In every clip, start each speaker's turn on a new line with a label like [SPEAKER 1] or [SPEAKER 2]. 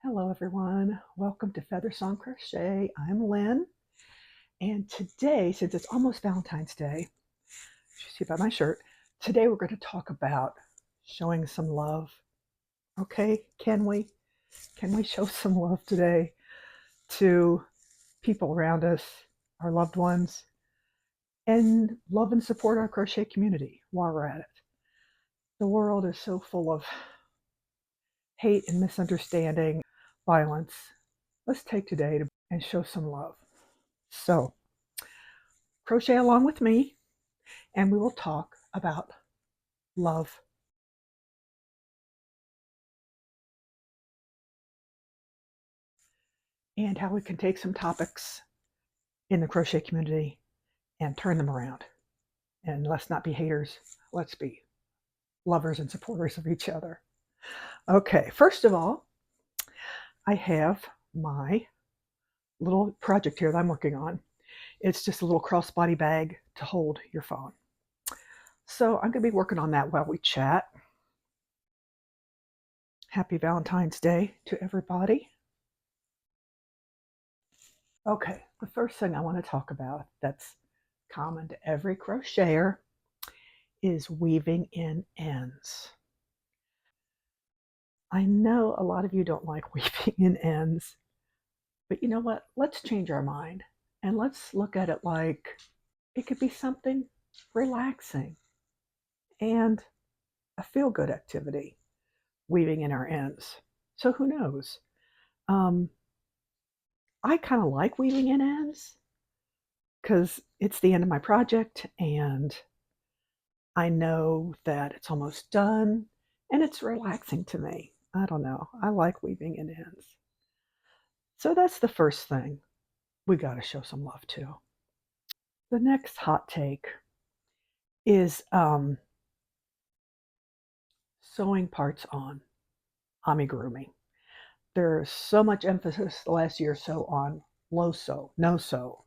[SPEAKER 1] Hello everyone, welcome to Feather Song Crochet. I'm Lynn, and today, since it's almost Valentine's Day, as you see by my shirt, today we're going to talk about showing some love. Okay, can we? Can we show some love today to people around us, our loved ones, and love and support our crochet community while we're at it? The world is so full of hate and misunderstanding, violence. Let's take today and show some love. So, crochet along with me, and we will talk about love. And how we can take some topics in the crochet community and turn them around. And let's not be haters, let's be lovers and supporters of each other. Okay, first of all, I have my little project here that I'm working on. It's just a little crossbody bag to hold your phone. So I'm going to be working on that while we chat. Happy Valentine's Day to everybody. Okay, the first thing I want to talk about that's common to every crocheter is weaving in ends. I know a lot of you don't like weaving in ends, but you know what? Let's change our mind and let's look at it like it could be something relaxing and a feel-good activity, weaving in our ends. So who knows? Um, I kind of like weaving in ends because it's the end of my project and I know that it's almost done and it's relaxing to me. I don't know. I like weaving in ends. So that's the first thing we got to show some love to. The next hot take is sewing parts on amigurumi. There's so much emphasis the last year or so on low sew, no sew,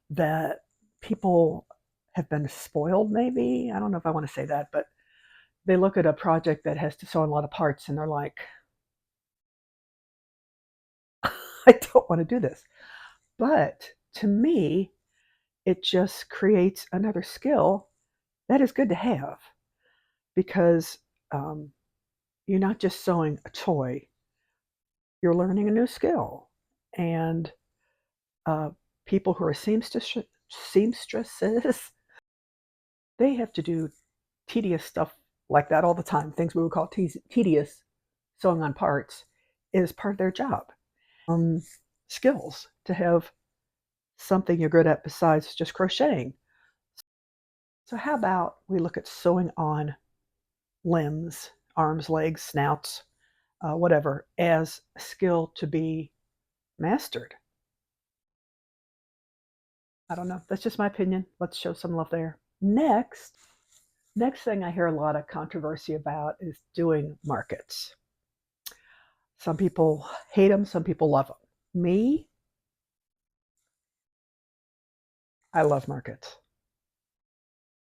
[SPEAKER 1] that people have been spoiled, maybe. I don't know if I want to say that, but they look at a project that has to sew on a lot of parts and they're like, I don't want to do this. But to me, it just creates another skill that is good to have because you're not just sewing a toy, you're learning a new skill. And uh, people who are seamstresses, they have to do tedious stuff like that all the time. Things we would call tedious sewing on parts is part of their job. Skills to have something you're good at besides just crocheting. So how about we look at sewing on limbs, arms, legs, snouts, whatever, as a skill to be mastered. I don't know. That's just my opinion. Let's show some love there. Next thing I hear a lot of controversy about is doing markets. Some people hate them, some people love them. Me, I love markets.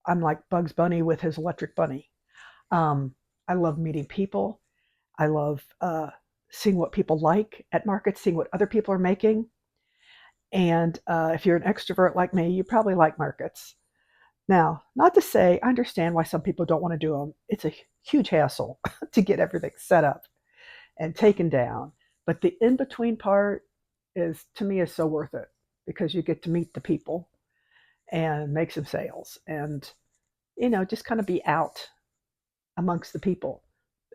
[SPEAKER 1] I'm like Bugs Bunny with his electric bunny. I love meeting people. I love seeing what people like at markets, seeing what other people are making. And if you're an extrovert like me, you probably like markets. Now, not to say I understand why some people don't want to do them. It's a huge hassle to get everything set up and taken down. But the in-between part is, to me, is so worth it because you get to meet the people and make some sales and, just kind of be out amongst the people.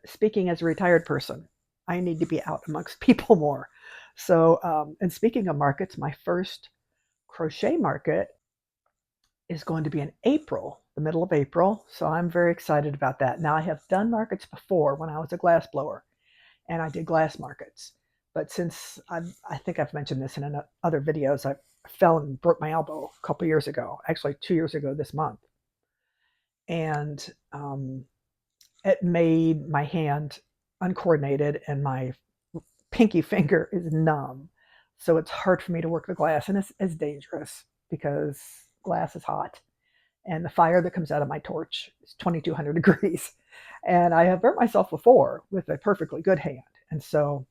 [SPEAKER 1] Speaking as a retired person, I need to be out amongst people more. So, and speaking of markets, my first crochet market is going to be in April, the middle of April. So I'm very excited about that. Now, I have done markets before when I was a glass blower, and I did glass markets. But since I think I've mentioned this in other videos, I fell and broke my elbow a couple years ago, actually 2 years ago this month. And it made my hand uncoordinated and my pinky finger is numb. So it's hard for me to work the glass, and it's dangerous because glass is hot and the fire that comes out of my torch is 2200 degrees. And I have burnt myself before with a perfectly good hand. And so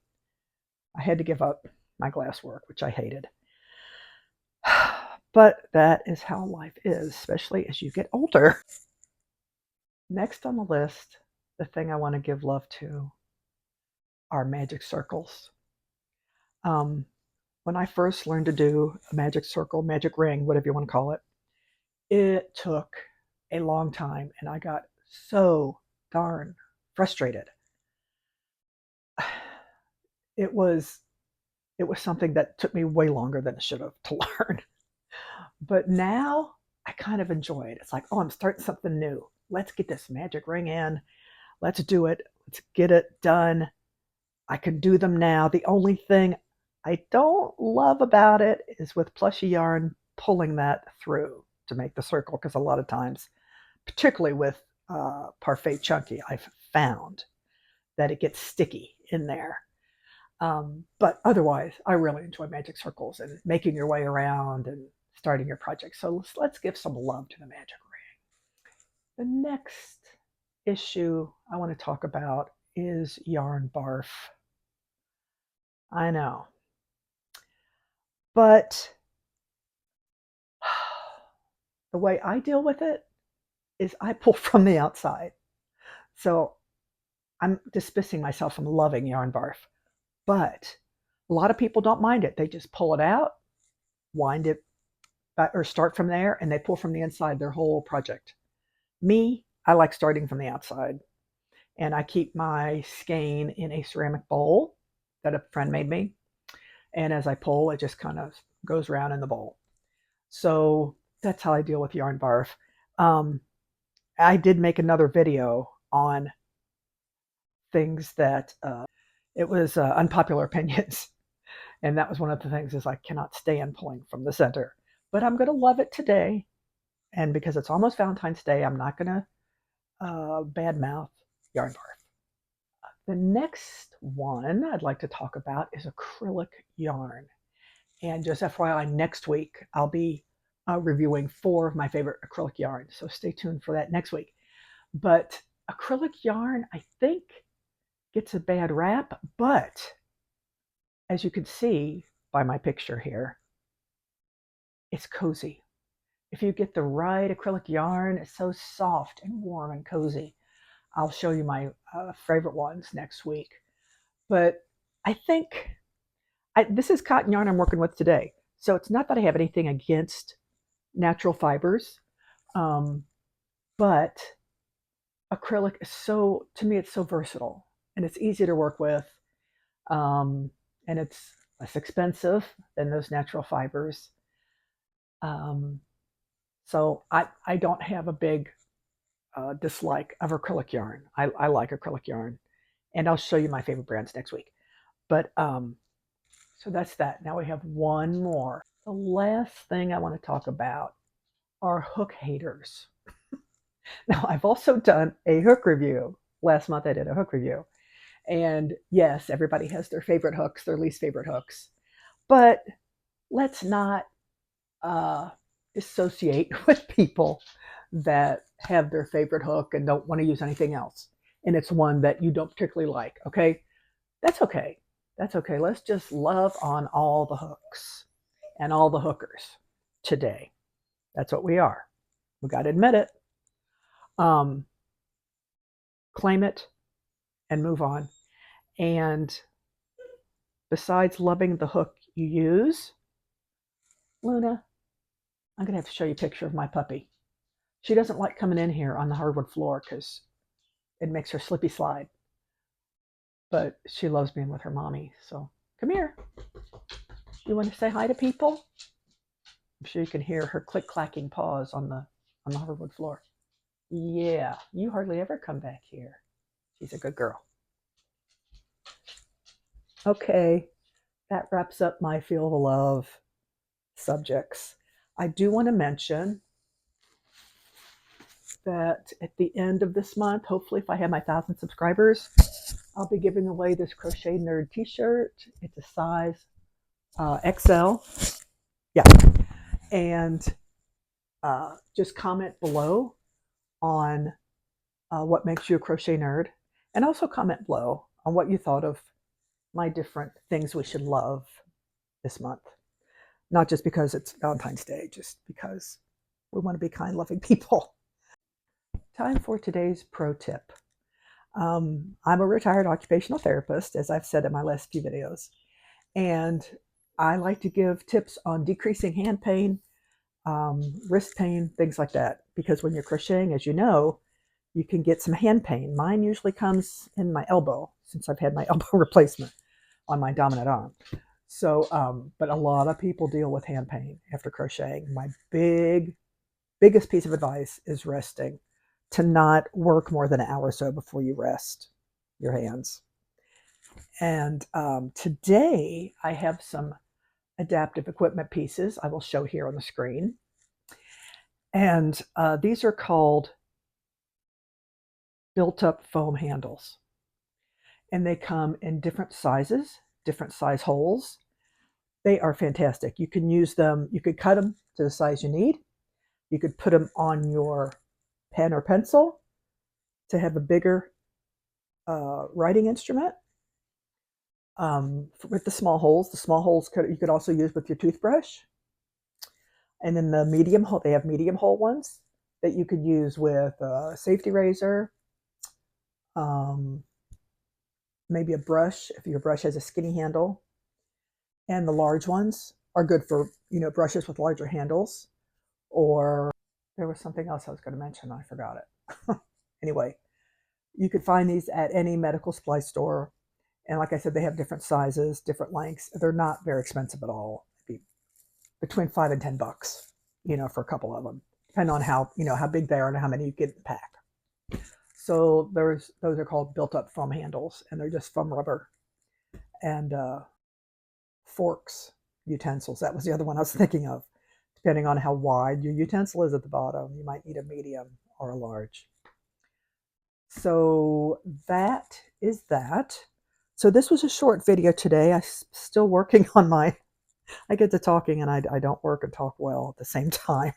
[SPEAKER 1] I had to give up my glass work, which I hated. But that is how life is, especially as you get older. Next on the list, the thing I want to give love to are magic circles. Um, when I first learned to do a magic circle, magic ring, whatever you want to call it, it took a long time and I got so darn frustrated. It was something that took me way longer than it should have to learn. But now I kind of enjoy it. It's like, oh, I'm starting something new. Let's get this magic ring in. Let's do it. Let's get it done. I can do them now. The only thing I don't love about it is with plushy yarn pulling that through to make the circle, because a lot of times, particularly with Parfait Chunky, I've found that it gets sticky in there. But otherwise, I really enjoy magic circles and making your way around and starting your project. So let's give some love to the magic ring. The next issue I want to talk about is yarn barf. I know. But the way I deal with it is I pull from the outside. So I'm dismissing myself from loving yarn barf. But a lot of people don't mind it. They just pull it out, wind it, or start from there, and they pull from the inside their whole project. Me, I like starting from the outside. And I keep my skein in a ceramic bowl that a friend made me. And as I pull, it just kind of goes around in the bowl. So that's how I deal with yarn barf. I did make another video on things that it was unpopular opinions. And that was one of the things is I cannot stand pulling from the center. But I'm going to love it today. And because it's almost Valentine's Day, I'm not going to badmouth yarn barf. The next one I'd like to talk about is acrylic yarn. And just FYI, next week I'll be reviewing 4 of my favorite acrylic yarns. So stay tuned for that next week. But acrylic yarn, I think, gets a bad rap. But as you can see by my picture here, it's cozy. If you get the right acrylic yarn, it's so soft and warm and cozy. I'll show you my favorite ones next week. But I think this is cotton yarn I'm working with today. So it's not that I have anything against natural fibers, but acrylic is so, to me, it's so versatile and it's easy to work with. And it's less expensive than those natural fibers. So I don't have a big dislike of acrylic yarn. I like acrylic yarn. And I'll show you my favorite brands next week. But so that's that. Now we have one more. The last thing I want to talk about are hook haters. Now, I've also done a hook review. Last month I did a hook review. And yes, everybody has their favorite hooks, their least favorite hooks. But let's not associate with people that have their favorite hook and don't want to use anything else. And it's one that you don't particularly like, okay? That's okay. That's okay. Let's just love on all the hooks and all the hookers today. That's what we are. We got to admit it. Claim it and move on. And besides loving the hook you use, Luna, I'm going to have to show you a picture of my puppy. She doesn't like coming in here on the hardwood floor because it makes her slippy slide. But she loves being with her mommy. So come here. You want to say hi to people? I'm sure you can hear her click-clacking paws on the hardwood floor. Yeah, you hardly ever come back here. She's a good girl. Okay, that wraps up my Feel the Love subjects. I do want to mention that at the end of this month, hopefully if I have my 1,000 subscribers, I'll be giving away this Crochet Nerd t-shirt. It's a size XL. Yeah. And just comment below on what makes you a crochet nerd. And also comment below on what you thought of my different things we should love this month. Not just because it's Valentine's Day, just because we want to be kind, loving people. Time for today's pro tip. I'm a retired occupational therapist, as I've said in my last few videos, and I like to give tips on decreasing hand pain, wrist pain, things like that. Because when you're crocheting, as you know, you can get some hand pain. Mine usually comes in my elbow, since I've had my elbow replacement on my dominant arm. So, but a lot of people deal with hand pain after crocheting. My biggest piece of advice is resting, to not work more than an hour or so before you rest your hands. And today I have some adaptive equipment pieces I will show here on the screen. And these are called built-up foam handles. And they come in different sizes, different size holes. They are fantastic. You can use them, you could cut them to the size you need. You could put them on your pen or pencil to have a bigger writing instrument. With the small holes you could also use with your toothbrush. And then the medium hole, they have medium hole ones that you could use with a safety razor, maybe a brush if your brush has a skinny handle. And the large ones are good for, brushes with larger handles. Or there was something else I was going to mention, I forgot it. Anyway, you could find these at any medical supply store. And like I said, they have different sizes, different lengths. They're not very expensive at all. Maybe between $5 and $10, for a couple of them, depending on how big they are and how many you get in the pack. So those are called built-up foam handles, and they're just foam rubber. And forks, utensils. That was the other one I was thinking of. Depending on how wide your utensil is at the bottom, you might need a medium or a large. So that is that. So this was a short video today. I'm still working on I get to talking and I don't work and talk well at the same time.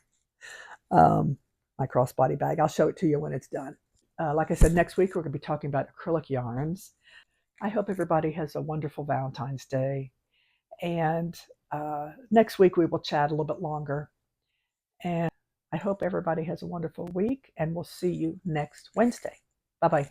[SPEAKER 1] My crossbody bag. I'll show it to you when it's done. Like I said, next week we're going to be talking about acrylic yarns. I hope everybody has a wonderful Valentine's Day. And next week we will chat a little bit longer. And I hope everybody has a wonderful week, and we'll see you next Wednesday. Bye-bye.